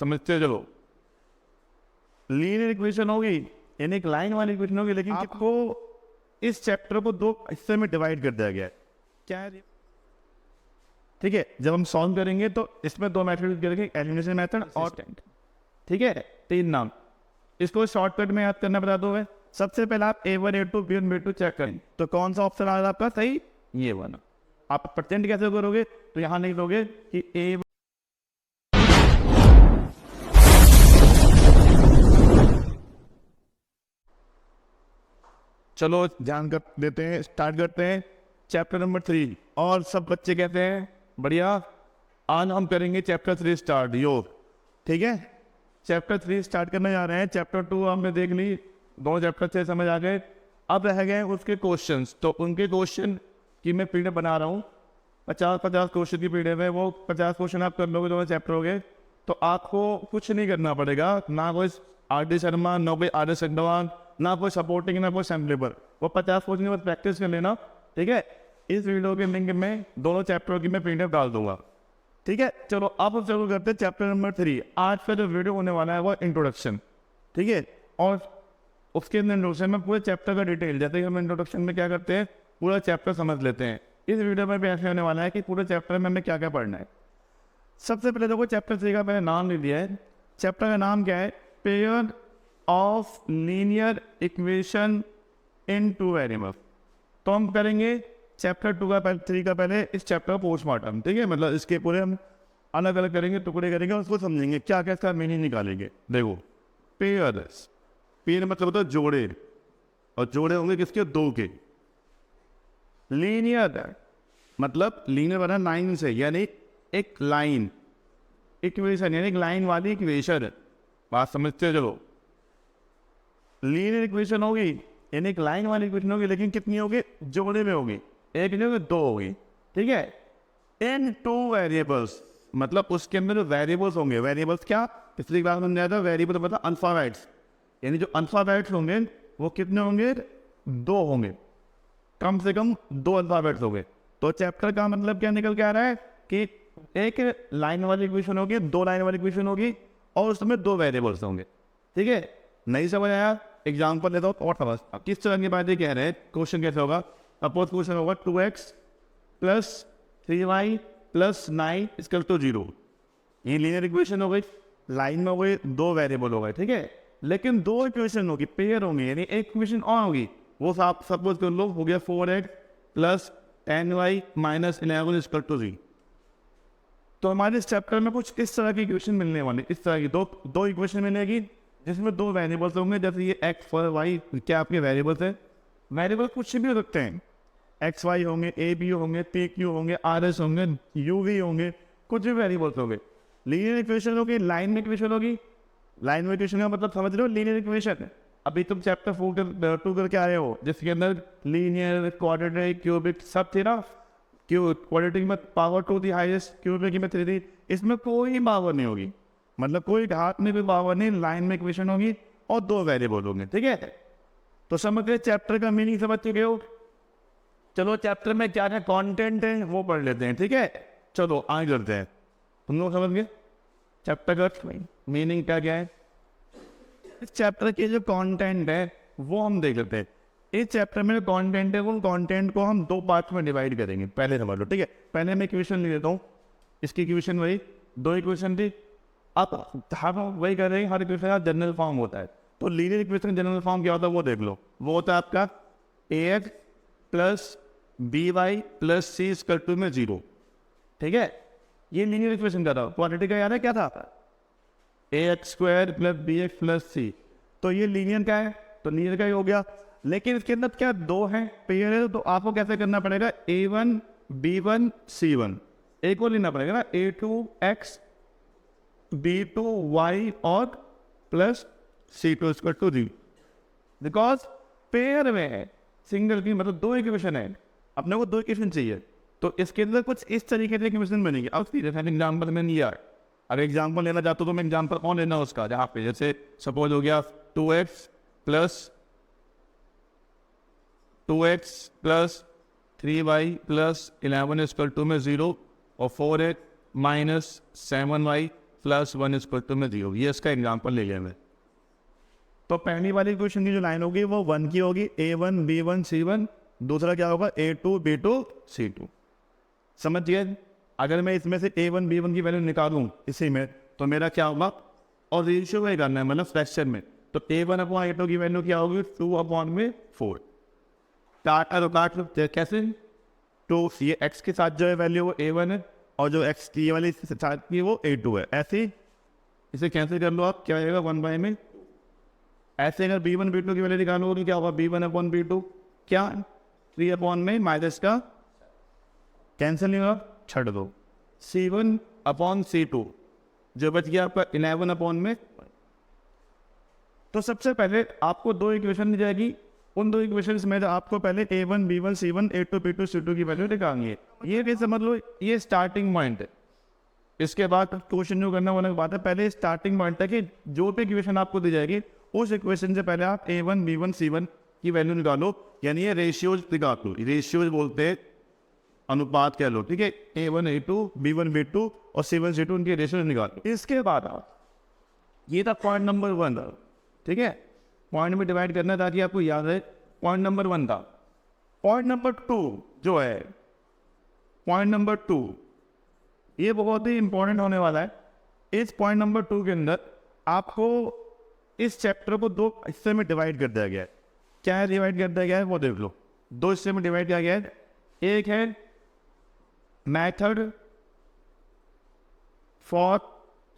समझते हो? चलो, लीनियर इक्वेशन होगी यानी एक लाइन वाली इक्वेशन होगी, लेकिन आपको इस चैप्टर को दो हिस्से में डिवाइड कर दिया गया है। क्या है? ठीक है, जब हम सॉल्व करेंगे तो इसमें दो मेथड करेंगे, एलिमिनेशन मेथड और ठीक है, तीन नाम। इसको शॉर्टकट में याद करना बता दो। सबसे पहले आप A1 A2 B1 B2 check करें तो कौन सा ऑप्शन आ रहा है आपका सही, ये वाला। आप परसेंट कैसे करोगे, तो यहाँ लिख दोगे कि A1 चलो ध्यान कर देते हैं, स्टार्ट करते हैं चैप्टर नंबर 3। और सब बच्चे कहते हैं बढ़िया, आज हम करेंगे चैप्टर 3 स्टार्ट योग। ठीक है, चैप्टर 3 स्टार्ट करने जा रहे हैं। चैप्टर 2 हमने देख ली, दो चैप्टर से समझ आ गए। अब रह गए उसके क्वेश्चंस, तो उनके क्वेश्चन की मैं पीडीएफ बना रहा हूँ। 50 क्वेश्चन की पीडीएफ है, वो 50 क्वेश्चन आप कर लोगे, दोनों चैप्टर हो गए। तो आपको कुछ नहीं करना पड़ेगा, ना कोई आर.डी. शर्मा, ना कोई आर.एस. अग्रवाल, ना कोई सपोर्टिंग, ना कोई सैम्पलेबल। वो 50 क्वेश्चन की बस प्रैक्टिस कर लेना। ठीक है, इस वीडियो के लिंक में दोनों चैप्टर की मैं पीडीएफ डाल दूंगा। ठीक है, चलो अब शुरू करते हैं चैप्टर नंबर 3। आज का जो वीडियो होने वाला है वो इंट्रोडक्शन। ठीक है, और उसके अंदर इंट्रोडक्शन में पूरे चैप्टर का डिटेल, जैसे कि हम इंट्रोडक्शन में क्या करते हैं पूरा चैप्टर समझ लेते हैं। इस वीडियो में भी ऐसे होने वाला है कि पूरे चैप्टर में हमें क्या क्या पढ़ना है। सबसे पहले देखो, चैप्टर 3 का मैंने नाम ले लिया है। चैप्टर का नाम क्या है, pair of linear equation in two variable. तो हम करेंगे चैप्टर 2 का 3 का पहले इस चैप्टर का पोस्टमार्टम। ठीक है, मतलब इसके पूरे हम अलग अलग करेंगे, टुकड़े करेंगे, उसको समझेंगे क्या क्या इसका मीनिंग निकालेंगे। देखो, पेयर, पेयर मतलब होता है जोड़े, और जोड़े होंगे किसके, दो के। लीनियर मतलब लीनियर बना लाइन से, यानी एक लाइन। इक्वेशन यानी एक लाइन वाली इक्वेशन। बात समझते हो? चलो, लीनियर इक्वेशन होगी यानी एक लाइन वाली इक्वेशन होगी, लेकिन कितनी होगी, जोड़े में होगी, एक नहीं होगी, दो होगी। ठीक है, इन टू वेरिएबल्स मतलब उसके अंदर जो वेरिएबल्स होंगे, वेरिएबल्स क्या, पिछली क्लास में समझाया था, वेरिएबल मतलब अल्फाबेट्स, यानी जो अल्फाबेट्स होंगे वो कितने होंगे, दो होंगे, कम से कम दो अल्फाबेट्स होंगे। तो चैप्टर का मतलब क्या निकल के आ रहा है कि एक लाइन वाली इक्वेशन होगी, दो लाइन वाली इक्वेशन होगी, और उसमें दो वेरिएबल्स होंगे। ठीक है, नहीं समझ आया, एग्जाम्पल लेता हूँ और समझ। किस तरह की बातें कह रहे हैं, क्वेश्चन कैसे होगा। सपोज क्वेश्चन होगा 2x + 3y + 9 = 0। ये लीनियर इक्वेशन हो गई, लाइन में हो गई, दो वेरिएबल हो गए। ठीक है, लेकिन दो इक्वेशन होगी, पेयर होंगी, यानी एक इक्वेशन और होगी। वो आप सपोज कर लो हो गया 4x + 10y - 11 = 0। तो हमारे इस चैप्टर में कुछ इस तरह की इक्वेशन मिलने वाली, इस तरह की दो इक्वेशन मिलेगी जिसमें दो वेरिएबल्स होंगे। जैसे ये x और y क्या आपके वेरिएबल्स है, वेरिएबल कुछ भी हो सकते हैं, एक्स वाई होंगे, ए बी होंगे, पी क्यू होंगे, आर एस होंगे, यू वी होंगे, कुछ भी वेरिएबल्स होंगे। लीनियर इक्वेशन होगी, लाइन में इक्वेशन होगी। लाइन में इक्वेशन का मतलब समझ रहे हो, लीनियर इक्वेशन। अभी तुम चैप्टर 2 करके आए हो, जिसके अंदर लीनियर, क्वाड्रेटिक, क्यूबिक सब थे ना। क्वाड्रेटिक में पावर 2 थी हाईएस्ट, क्यूबिक में 3 थी। इसमें कोई पावर नहीं होगी, मतलब कोई हाथ में भी पावर नहीं। लाइन में इक्वेशन होगी और दो वेरिएबल होंगे। ठीक है, तो समझ गए, चैप्टर का मीनिंग समझ चुके हो। चलो, चैप्टर में क्या क्या कंटेंट है वो पढ़ लेते हैं। ठीक है, चलो आगे करते हैं। तुम लोग समझ गए चैप्टर का मीनिंग क्या क्या है। इस चैप्टर के जो कंटेंट है वो हम देख लेते हैं। इस चैप्टर में जो कंटेंट है, वो कंटेंट को हम दो पार्ट में डिवाइड करेंगे। पहले समझ लो। ठीक है, पहले मैं इक्वेशन ले लेता हूँ। इसकी इक्वेशन वही दो इक्वेशन थी। अब हम वही कर रहे हैं, हर इक्वेशन का जनरल फॉर्म होता है। तो लीनियर इक्वेशन जनरल फॉर्म क्या होता है वो देख लो। वो होता है आपका ax + by + c = 0। ठीक है, ये लीनियर इक्वेशन का था। क्वाड्रेटिक का याद है क्या था, ax² + bx + c। तो ये लीनियर का है, तो लीनियर का ही हो गया। लेकिन इसके अंदर क्या दो है, पेयर है, तो आपको कैसे करना पड़ेगा, a1 b1 c1 एक को लेना पड़ेगा ना, a2x b2y और प्लस c2 = 0। बिकॉज पेयर में है, सिंगल की मतलब दो इक्वेशन है, अपने को दो इक्वेशन चाहिए। तो इसके अंदर कुछ इस तरीके से इक्वेशन बनेगी। अब जैसे एग्जाम्पल में नहीं, अगर एग्जाम्पल लेना चाहते हो तो मैं एग्जाम्पल कौन लेना उसका, जहाँ पे जैसे सपोज हो गया 2x + 3y + 11 = 0 और 4x - 7y plus 1 equal to में 0। ये इसका एग्जाम्पल ले लिया मैं। तो पहली वाली क्वेश्चन की जो लाइन होगी वो 1 की होगी, A1 B1 C1। दूसरा क्या होगा, A2 B2 C2। समझ गए? अगर मैं इसमें से A1 B1 की वैल्यू निकालूं इसी में, तो मेरा क्या होगा, और रेशियो में करना है, मतलब फ्रैक्शन में। तो A1 अपॉन A2 की वैल्यू क्या होगी, 2 अपॉन में 4। काट कैसे, तो ये x के साथ जो है वैल्यू वो A1 है, और जो x की वाली साथ की वो A2 है। ऐसे इसे कैंसिल कर लो आप, क्या आएगा 1 बाय में। ऐसे अगर B1 B2 की वैल्यू निकालो तो क्या होगा, B1 अपॉन B2 क्या 3 अपॉन में माइनस का कैंसिल नहीं होगा, छड़ दो। C1 अपॉन C2 जो बच गया आपका 11 अपॉन में। तो सबसे पहले आपको दो इक्वेशन दी जाएगी, उन दो इक्वेशंस में आपको पहले A1 B1 C1 A2 B2 C2 की वैल्यू निकालनी है। ये भी समझ लो, ये स्टार्टिंग पॉइंट है। इसके बाद क्वेश्चन जो करना वाला बात है, पहले स्टार्टिंग पॉइंट है कि जो भी इक्वेशन आपको दी जाएगी उस इक्वेशन से पहले आप A1 B1 C1 की वैल्यू निकालो, यानी ये रेशियोज निकाल लो। रेशियोज बोलते हैं, अनुपात कह लो, ठीक है। A1 A2 B1 B2 और C1 C2 उनके रेशियोज निकालो। इसके बाद आप, ये था पॉइंट नंबर 1, ठीक है। पॉइंट में डिवाइड करना ताकि आपको याद है। पॉइंट नंबर 1 था। पॉइंट नंबर 2 जो है, पॉइंट नंबर 2 ये बहुत ही इंपॉर्टेंट होने वाला है। इस पॉइंट नंबर 2 के अंदर आपको इस चैप्टर को दो हिस्से में डिवाइड कर दिया गया है। क्या है डिवाइड कर दिया गया है वो देख लो। दो हिस्से में डिवाइड किया गया है। एक है मेथड फॉर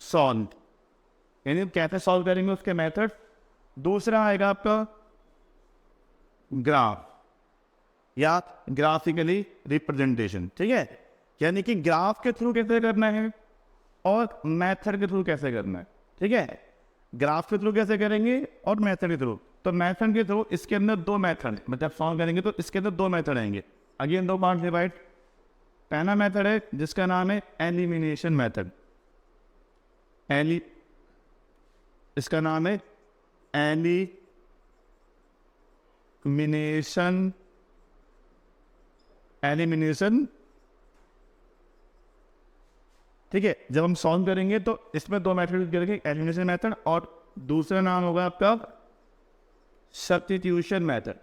सॉल्व, यानी कैसे सॉल्व करेंगे उसके मेथड। दूसरा आएगा आपका ग्राफ या ग्राफिकली रिप्रेजेंटेशन, ठीक है। यानी कि ग्राफ के थ्रू कैसे करना है और मेथड के थ्रू कैसे करना है, ठीक है। ग्राफ के थ्रू कैसे करेंगे और मेथड के थ्रू। तो मेथड के थ्रू इसके अंदर दो मेथड, मतलब सॉल्व करेंगे तो इसके अंदर दो मेथड आएंगे। अगेन दो पार्ट डिवाइड। पहला मेथड है जिसका नाम है एलिमिनेशन मेथड। इसका नाम है एलिमिनेशन, ठीक है। जब हम सॉल्व करेंगे तो इसमें दो मेथड करेंगे, एलिमिनेशन मेथड और दूसरा नाम होगा आपका सब्स्टिट्यूशन मेथड।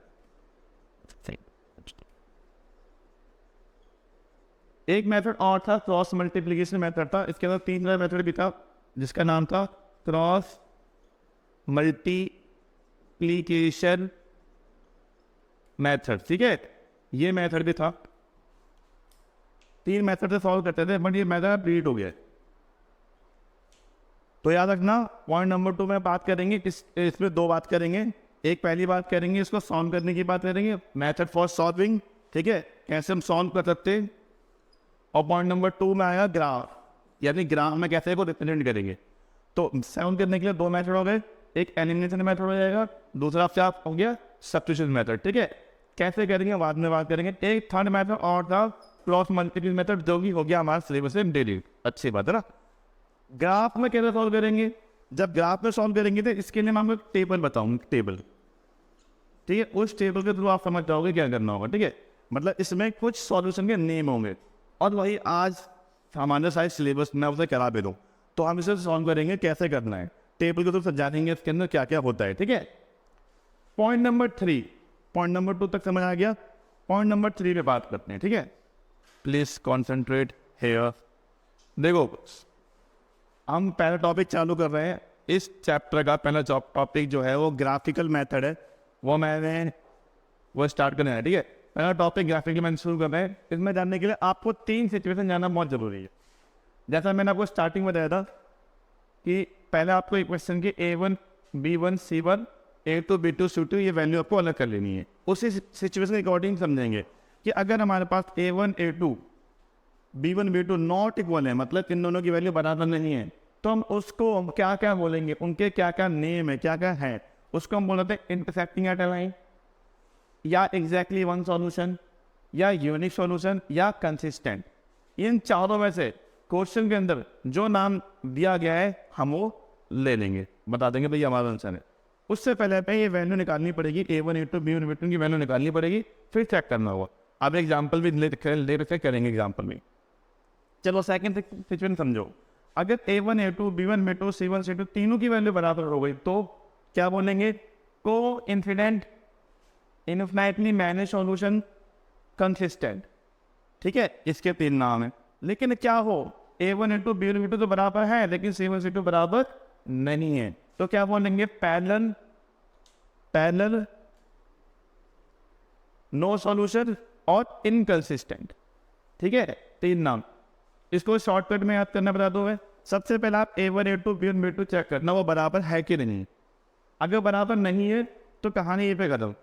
एक मेथड और था क्रॉस मल्टीप्लिकेशन मेथड था। इसके अंदर तीसरा मेथड भी था जिसका नाम था क्रॉस मल्टीप्लिकेशन मेथड, ठीक है। ये मेथड भी था। तीन मेथड से सॉल्व करते थे, बट ये मेथड डिलीट हो गया। तो याद रखना, पॉइंट नंबर 2 में बात करेंगे, इसमें दो बात करेंगे। एक पहली बात करेंगे इसको सॉल्व करने की बात करेंगे, मेथड फॉर सॉल्विंग, ठीक है, कैसे हम सॉल्व कर सकते हैं। और पॉइंट नंबर 2 में आएगा ग्राफ, यानी ग्राफ में कैसे को रिप्रेजेंट करेंगे। तो सॉल्व करने के लिए दो मेथड हो गए, एक एलिमिनेशन मेथड हो जाएगा, दूसरा क्या हो गया सब्स्टिट्यूशन मेथड, ठीक है। कैसे करेंगे बाद में बात करेंगे। एक थर्ड मेथड और था क्रॉस मल्टीप्लिकेशन मेथड, जो भी हो गया हमारा सिलेबस से डिलीट। अच्छी बात है ना। ग्राफ में कैसे सॉल्व करेंगे, जब ग्राफ में सॉल्व करेंगे तो इसके लिए मैं आपको टेबल बताऊंगा, टेबल, ठीक है। उस टेबल के थ्रू आप समझ जाओगे क्या करना होगा, ठीक है। मतलब इसमें कुछ सॉल्यूशन के नेम होंगे और वही आज हमारे साइज सिलेबस में उसे करा भी दूँ। तो हम इसे सॉल्व करेंगे कैसे करना है, टेबल के थ्रू समझा देंगे इसके अंदर क्या क्या होता है, ठीक है। पॉइंट नंबर 3, पॉइंट नंबर 2 तक समझ आ गया। पॉइंट नंबर 3 पे बात करते हैं, ठीक है। Please concentrate here. देखो हम पहला टॉपिक चालू कर रहे हैं। इस चैप्टर का पहला टॉपिक जो है वो ग्राफिकल मेथड है, वो स्टार्ट करना है, ठीक है। पहला टॉपिक ग्राफिकल मेथड शुरू कर रहे हैं। इसमें जानने के लिए आपको 3 सिचुएशन जानना बहुत जरूरी है। जैसा मैंने आपको स्टार्टिंग में बताया था कि पहले आपको इक्वेशन की A1 B1 C1 A2 B2 C2 ये वैल्यू आपको अलग कर लेनी है। उसी सिचुएशन के अकॉर्डिंग समझेंगे कि अगर हमारे पास A1 A2 B1 B2 not equal है, मतलब इन दोनों की वैल्यू बराबर नहीं है, तो हम उसको क्या क्या बोलेंगे, उनके क्या क्या नेम है, क्या क्या है, उसको हम बोलते हैं इंटरसेक्टिंग एट अ लाइन, या एग्जैक्टली वन सॉल्यूशन, या यूनिक सॉल्यूशन, या कंसिस्टेंट। इन चारों में से क्वेश्चन के अंदर जो नाम दिया गया है हम वो ले लेंगे, बता देंगे भाई हमारा आंसर है। उससे पहले ये वैल्यू निकालनी पड़ेगी, A1 A2 B1 B2 की वैल्यू निकालनी पड़ेगी, फिर चेक करना होगा। अब एग्जाम्पल भी ले रखे करेंगे एग्जाम्पल में। चलो सेकंड सिचुएशन समझो। अगर A1 A2 B1 B2 C1 C2 तीनों की वैल्यू बराबर हो गई तो क्या बोलेंगे, को incident infinitely manage solution consistent. ठीक है, इसके 3 नाम है। लेकिन क्या हो, A1 A2 B1 B2 तो बराबर है लेकिन C1 C2 बराबर नहीं है, तो क्या बोलेंगे, पैरेलल नो सॉल्यूशन और इनकंसिस्टेंट। ठीक है, 3 नाम। इसको शॉर्टकट में याद करना बता दो। सबसे पहले आप A1 A2 B1 B2 check करना वो बराबर है कि नहीं। अगर बराबर नहीं है तो कहानी ये पे खत्म,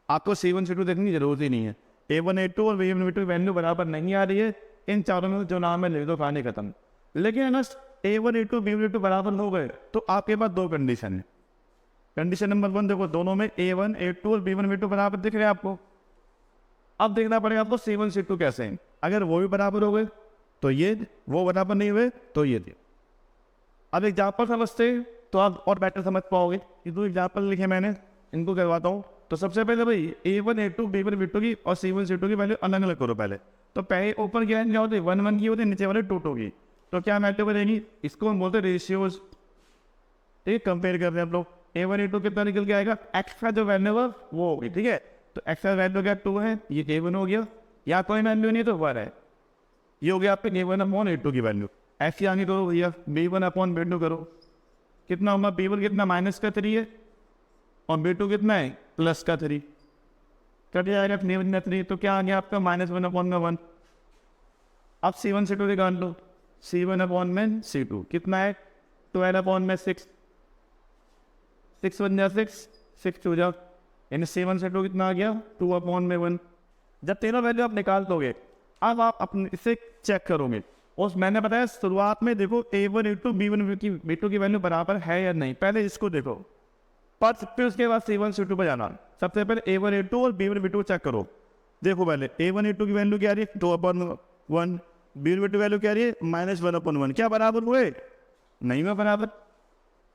आपको C1 C2 देखने की जरूरत ही नहीं है। A1 A2 और B1 B2 वैल्यू बराबर नहीं आ रही है, इन चारों में जो नाम है लिख दो, कहानी खत्म। लेकिन अगर A1 A2 B1 B2 बराबर हो गए तो आपके पास 2 कंडीशन है। कंडीशन नंबर 1 देखो, दोनों में A1 A2 और B1 B2 बराबर दिख रहे हैं आपको। अब देखना पड़ेगा आपको C1 C2 कैसे हैं। अगर वो भी बराबर हो गए तो ये, वो बराबर नहीं हुए तो ये दे। अब एग्जाम्पल समझते हैं तो आप और बेटर समझ पाओगे। ये 2 एग्जाम्पल लिखे मैंने, इनको करवाता हूँ। तो सबसे पहले भाई A1 A2 B1 B2 की और C1 C2 की वैल्यू अलग अलग करो पहले। तो पहले ऊपर क्या होती है, 1 1 की होती है, नीचे वाले 2 2 की। तो क्या वैल्यू बनेगी, इसको हम बोलते हैं रेशियोज। ठीक, कंपेयर कर रहे हैं हम लोग। A1 A2 कितना निकल के आएगा, एक्स का जो वैल्यू है वो होगी। ठीक है, तो एक्स का वैल्यू क्या 2 है, ये A1 हो गया, या कोई वैल्यू नहीं तो 1 है, ये हो गया आपके A1 अपॉन A2 की वैल्यू। ऐसी आगे करो भैया, B1 अपॉन B2 करो, कितना होगा, B1 कितना -3 है और B2 कितना है +3, कट जाएगा 3 तो क्या आ गया आपका -1 अपॉन में 1। अब C1 C2 निकाल लो, C1 अपॉन में C2 कितना है 12 अपॉन में 6, 6 बन जा 6 हो जाओ, यानी C1 C2 कितना आ गया 2 अपॉन में 1। जब तीनों वैल्यू आप निकाल दोगे, अब आप अपने इसे चेक करोगे। और मैंने बताया शुरुआत में देखो A1 A2 B1 B2 की वैल्यू बराबर है या नहीं, पहले इसको देखो, पर फिर उसके बाद C1 C2 पर जाना। सबसे पहले A1 A2 और B1 B2 चेक करो। देखो पहले A1 A2 की वैल्यू क्या आ रही है 2 अपॉन 1, B1 B2 वैल्यू क्या आ रही है -1 अपॉन 1। क्या बराबर हुए, नहीं हुआ बराबर।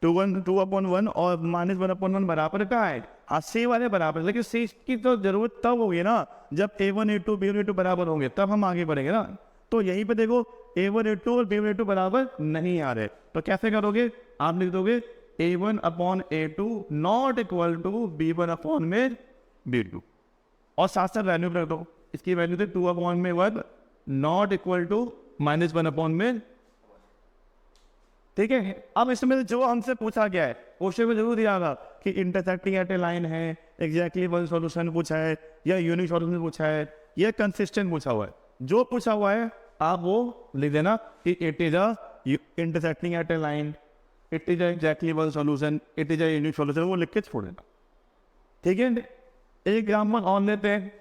2 अपॉन 1 और -1 अपॉन 1 बराबर का है, हाँ C वाले बराबर। लेकिन C की तो जरूरत तब होगी ना जब A1 A2 B1 B2 बराबर होंगे, तब हम आगे बढ़ेंगे ना। तो यहीं पे देखो A1 A2 और B1 B2 बराबर नहीं आ रहे, तो कैसे करोगे, आप लिख दोगे A1 upon A2 not equal to B1 upon में B2, और साथ साथ वैल्यू रख दो। इसकी वैल्यू थे 2 अपॉन में 1 नॉट इक्वल टू -1 अपॉन में। ठीक है, अब इसमें जो हमसे पूछा गया है क्वेश्चन में जरूर दिया था कि इंटरसेक्टिंग एट ए लाइन है, एग्जैक्टली वन सॉल्यूशन पूछा है, या यूनिक सॉल्यूशन पूछा है, या कंसिस्टेंट पूछा हुआ है। जो पूछा हुआ है आप वो लिख देना कि it is a intersecting at A line, it is exactly one solution, it is a unique solution, वो लिख के छोड़ देना। ठीक है, एक एग्जाम्पल और लेते हैं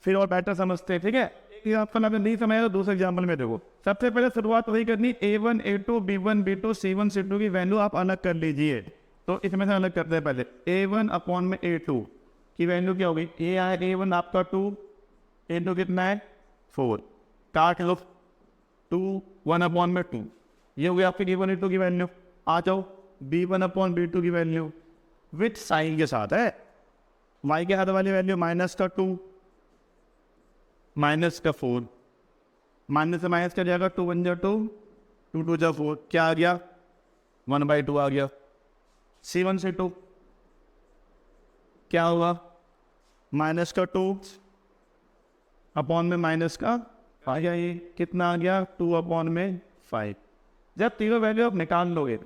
फिर और बेटर समझते हैं। ठीक है, एक एग्जाम्पल अगर नहीं समझा तो दूसरे एग्जाम्पल में देखो। सबसे पहले शुरुआत वही करनी, A1 A2 B1 B2 C1 C2 की वैल्यू आप अलग कर लीजिए। तो इसमें से अलग करते हैं पहले। A1 अपॉन में A2 की वैल्यू क्या होगी, ए आए A1 आपका 2, A2 कितना है 4, काट लो 2 1 अपॉन में 2, ये हो गया आपके A1 A2 की वैल्यू। आ जाओ B1 अपॉन B2 की वैल्यू विथ साइन के साथ है, y के हाथ वाली वैल्यू -2 -4, माइनस से माइनस कर जाएगा 2 1 जा 2 2 2 जा 4, क्या आ गया 1/2 आ गया। C1 C2 क्या होगा -2 अपॉन में माइनस का आ गया, ये कितना आ गया 2 अपॉन में 5। जब तीनों वैल्यू आप निकाल लोगे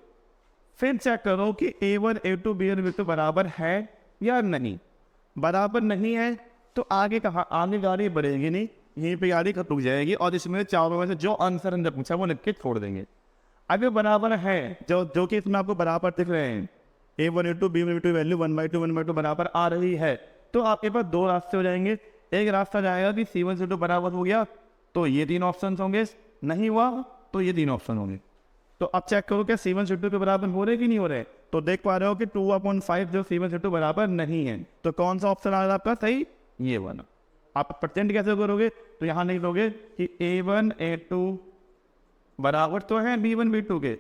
फिर चेक करो कि A1 A2 B1 B2 बराबर है या नहीं। बराबर नहीं है तो आगे कहाँ, आगे गाड़ी बढ़ेगी नहीं, यहीं पे गाड़ी रुक जाएगी, और इसमें चारों में से जो आंसर अंदर पूछा वो लिख के छोड़ देंगे। अगर बराबर है, जो कि इसमें आपको बराबर दिख रहे हैं, A1 A2 B1 B2 value 1/2 बराबर आ रही है, तो आपके पास 2 रास्ते हो जाएंगे। एक रास्ता जाएगा कि C1 C2 बराबर हो गया तो ये 3 ऑप्शन होंगे, नहीं हुआ तो ये 3 ऑप्शन होंगे। तो अब चेक करो क्या C1 C2 के बराबर हो रहे कि नहीं हो रहे। तो देख पा रहे हो कि 2/5 जो C1 C2 बराबर नहीं है, तो कौन सा ऑप्शन आ रहा है आपका सही, ये वाला। आप परसेंट कैसे करोगे, तो यहाँ लिख दोगे कि A1 A2 बराबर तो है B1 B2 के,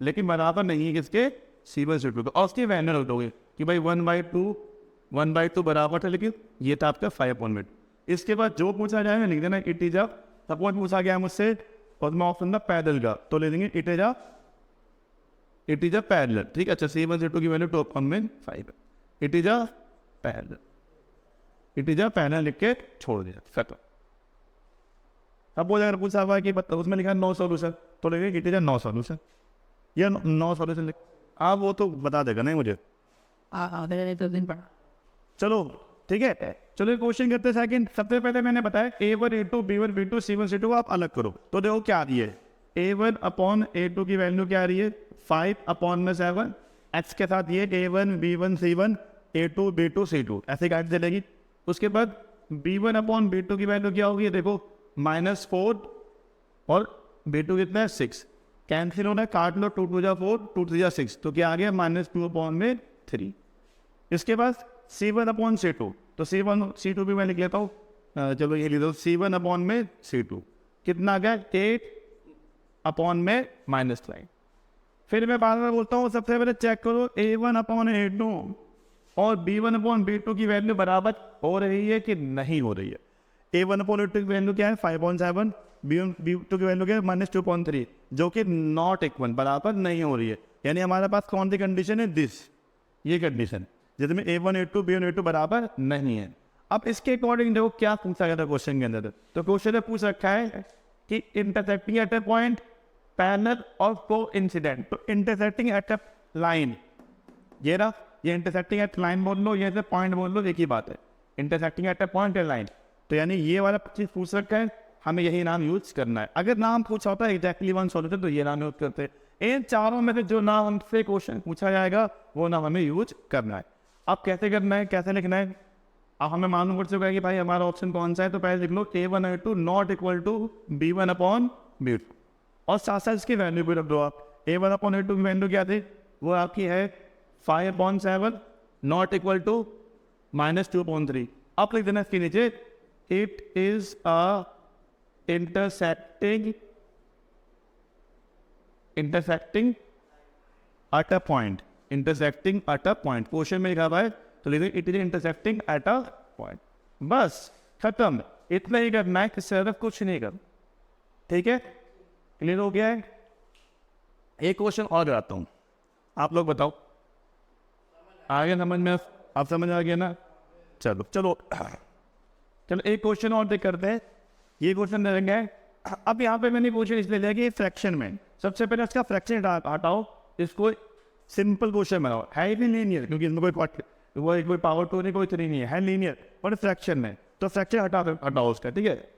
लेकिन बराबर नहीं है किसके, C1 C2 के, और उसकी वैल्यू रख दोगे कि भाई 1/2 बराबर था, लेकिन ये था आपका 5/2। इसके बाद जो पूछा जाएगा लिख देना इट इज अ, सपोज पूछा गया मुझसे और मैं ऑप्शन था पैरेलल का, तो ले देंगे इट इज अ पैरेलल। ठीक है, अच्छा C1 C2 की वैल्यू 2 में 5 है, इट इज अ पैरेलल लिख के छोड़ दिया, खत्म। अब वो अगर पूछा हुआ कि उसमें लिखा नो सॉल्यूशन, तो लिखेंगे it is a no solution या नो सॉल्यूशन लिख, आप वो तो बता देगा नहीं मुझे। चलो ठीक है, चलो क्वेश्चन करते हैं सेकंड। सबसे पहले मैंने बताया A1 A2 B1 B2 C1 C2 आप अलग करो, तो देखो क्या आ रही है। A1 अपॉन A2 की वैल्यू क्या आ रही है 5 अपॉन में 7, x के साथ ये A1 B1 C1 A2 B2 C2 ऐसे काट चलेगी। उसके बाद B1 अपॉन B2 की वैल्यू क्या होगी, देखो -4 और B2 कितना है 6, कैंसिल होना है, काट लो, 2 2 जा 4 2 3 जा 6, तो क्या आ गया -2 अपॉन में 3। इसके बाद C1 अपॉन C2, तो C1 C2 भी मैं लिख लेता हूँ, चलो ये लिख दो C1 अपॉन में C2 कितना आ गया 8 अपॉन में -9। फिर मैं बार बार बोलता हूँ, सबसे पहले चेक करो A1 अपॉन A2 और B1 अपॉन B2 की वैल्यू बराबर हो रही है कि नहीं हो रही है। A1 अपॉन A2 की वैल्यू क्या है 5.7, B2 की वैल्यू क्या है -2.3, जो कि नॉट इक्वल बराबर नहीं हो रही है। यानी हमारे पास कौन सी कंडीशन है, दिस, ये कंडीशन जिसमें A1 A2 B1 A2 बराबर नहीं है। अब इसके अकॉर्डिंग देखो क्या पूछा गया था क्वेश्चन के अंदर, तो क्वेश्चन में पूछ रखा है कि intersecting at a point parallel और कोइंसिडेंट, तो इंटरसेक्टिंग एट अ लाइन, ये रहा, ये इंटरसेक्टिंग एट लाइन बोल लो, ये पॉइंट बोल लो, एक ही बात है, intersecting at a point and line. तो यानी ये वाला चीज पूछ रखा है, हमें यही नाम यूज करना है। अगर नाम पूछा होता है एग्जैक्टली वन सॉल्यूशन, तो ये नाम यूज करते हैं। इन चारों में से जो नाम हमसे क्वेश्चन पूछा जाएगा वो नाम हमें यूज करना है। अब कैसे करना है, कैसे लिखना है, अब हमें मालूम पड़ चुका है कि भाई हमारा ऑप्शन कौन सा है, तो पहले लिख लो A1 A2 not equal to B1 upon B2, और साथ साथ इसकी वैल्यू भी रख दो आप। A1 अपॉन A2 की वैल्यू क्या थी, वो आपकी है 5.7 नॉट इक्वल टू -2.3। अब लिख देना इसके नीचे it is a intersecting at a point, intersecting at a point, question में लिखा हुआ है, तो लिखो it is intersecting at a point, बस खत्म। इतना ही करना है, इससे ज्यादा कुछ नहीं करना। ठीक है, क्लियर हो गया है। एक क्वेश्चन और कराता हूं, आप लोग बताओ आ गया समझ में, आप समझ आ गया ना। चलो चलो चलो एक क्वेश्चन और देख करते हैं। ये क्वेश्चन देंगे, अब यहाँ पे मैंने क्वेश्चन इसलिए लिया कि फ्रैक्शन में सबसे पहले इसका फ्रैक्शन हटाओ, इसको सिंपल क्वेश्चन बनाओ, है भी लीनियर, क्योंकि इसमें कोई पावर 2 नहीं, कोई 3 नहीं है लीनियर, और फ्रैक्शन में, तो फ्रैक्शन हटाओ उसका। ठीक है,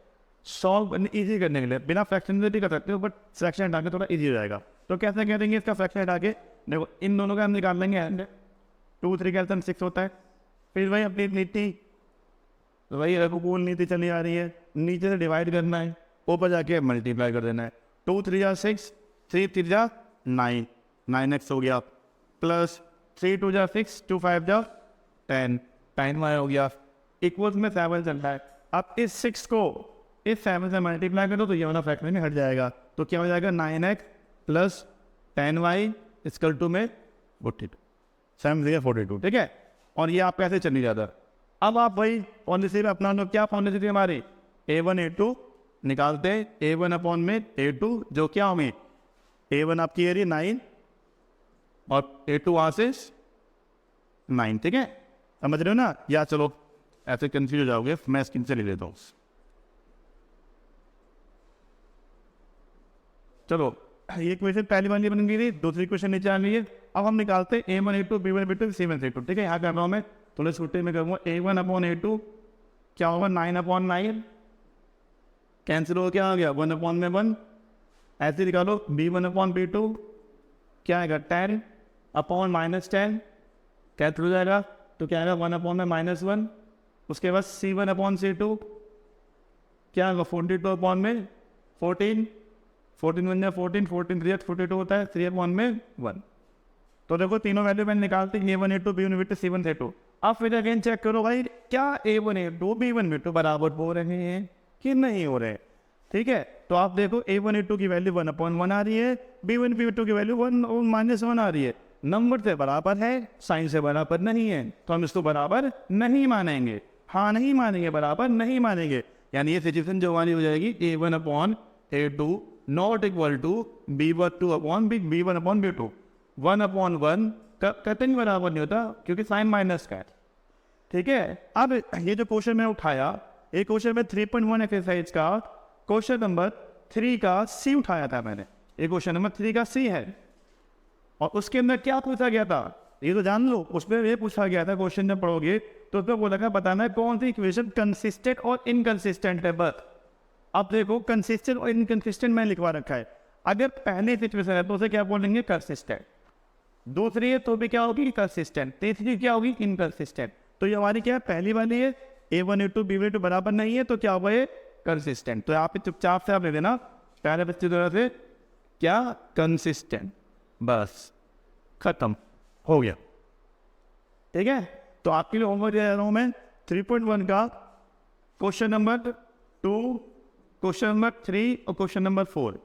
सॉल्व इजी करने के लिए बिना फ्रैक्शन से भी कर सकते हो, बट फ्रैक्शन हटा के थोड़ा इजी हो जाएगा। तो कैसे करेंगे इसका फ्रैक्शन हटा के, देखो इन दोनों का हम निकाल लेंगे, 2 3 कैल्सियम 6 होता है। फिर वही अपनी नीति, वही रघुकुल नीति चली आ रही है, नीचे से डिवाइड करना है, ऊपर जाके मल्टीप्लाई कर देना है। 2 3 जा 6, 3 3 जा 9, 9x हो गया, प्लस 3 2 जा 6, 2 5 जा 10, 10y हो गया, इक्वल्स में 7 चलता है। अब इस 6 को इस 7 से मल्टीप्लाई करो तो ये वाला फ्रैक्शन में हट जाएगा, तो क्या हो जाएगा 9x plus 10y equal to में 42, 7 से 42। ठीक है, और ये आपका ऐसे चली जाता है। अब आप भाई पॉलिसी में अपना लो, क्या पॉलिसी थी हमारी, A1 A2 निकालते हैं, A1 अपॉन में A2 जो क्या होंगे, A1 आपकी एरिया 9 और A2 वहां से 9। ठीक है, समझ रहे हो ना, या चलो ऐसे कंफ्यूज हो जाओगे, मैं स्क्रीन से ले लेता हूँ। चलो ये क्वेश्चन पहली वाली बन गई थी, दूसरी क्वेश्चन नीचे आ गई है। अब हम निकालते हैं A1 A2 B1 B2 C1 C2। ठीक है, यहाँ कर रहा हूँ मैं, थोड़े छोटे में करूँगा। A1 अपॉन A2 क्या होगा 9 अपॉन 9, कैंसिल हो क्या आ गया 1 अपॉन में 1, ऐसे निकालो। B1 अपॉन B2 क्या आएगा 10 अपॉन -10, कैंसिल हो जाएगा, तो क्या आएगा 1 अपॉन में -1। उसके बाद C1 अपॉन C2 क्या आएगा 42 अपॉन में 14, 14 बन जाए 14, 14 3 42 होता है, 3 अपॉन में 1। तो देखो तीनों वैल्यू मैंने निकालते हैं, A1 A2 B1 B2 C1 C2। अब फिर अगेन चेक करो भाई क्या A1 A2 B1 B2 बराबर हो रहे हैं कि नहीं हो रहे। ठीक है, तो आप देखो A1 A2 की वैल्यू 1 अपॉन 1 आ रही है, B1 B2 की वैल्यू 1 -1 आ रही है। नंबर से बराबर है, साइन से बराबर नहीं है, तो हम इसको बराबर नहीं मानेंगे। हाँ नहीं मानेंगे, बराबर नहीं मानेंगे, यानी ये सिचुएशन जो हमारी हो जाएगी A1 upon A2 not equal to B12 upon B1 upon B2, 1/1 कतई बराबर नहीं होता क्योंकि साइन माइनस का है, ठीक है। अब ये जो क्वेश्चन मैं उठाया, एक क्वेश्चन में 3.1 एक्सरसाइज का क्वेश्चन नंबर 3 का सी उठाया था मैंने, ये क्वेश्चन नंबर 3 का सी है, और उसके अंदर क्या पूछा गया था ये तो जान लो। उसमें ये पूछा गया था, क्वेश्चन जब पढ़ोगे तो उसमें बोला था बताना है कौन सी इक्वेशन कंसिस्टेंट और इनकंसिस्टेंट है बस। अब देखो कंसिस्टेंट और इनकंसिस्टेंट मैंने लिखवा रखा है, अगर पहले सिचुएशन है तो उसे क्या बोलेंगे कंसिस्टेंट, दूसरी है तो भी क्या होगी कंसिस्टेंट, तीसरी क्या होगी इनकंसिस्टेंट। तो ये हमारी क्या है पहली वाली है A1 A2 B1 A2 बराबर नहीं है तो क्या होगा ये कंसिस्टेंट। तो यहाँ पे चुपचाप से आप ले देना पहले बच्चे तरह से क्या कंसिस्टेंट, बस खत्म हो गया, ठीक है। तो आपके लिए होमवर्क दे रहा हूँ मैं 3.1 का क्वेश्चन नंबर 2, क्वेश्चन नंबर 3 और क्वेश्चन नंबर 4,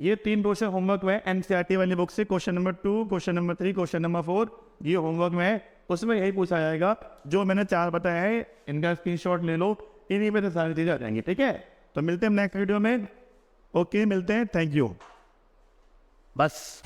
ये 3 क्वेश्चन होमवर्क में एनसीईआरटी वाली बुक से question number 2, question number 3, question number 4 ये होमवर्क में है। उसमें यही पूछा जाएगा जो मैंने 4 बताया है, इनका स्क्रीनशॉट ले लो, इन्हीं में से सारी चीज़ें आ जाएंगी, ठीक है। तो मिलते हैं नेक्स्ट वीडियो में, ओके मिलते हैं, थैंक यू, बस।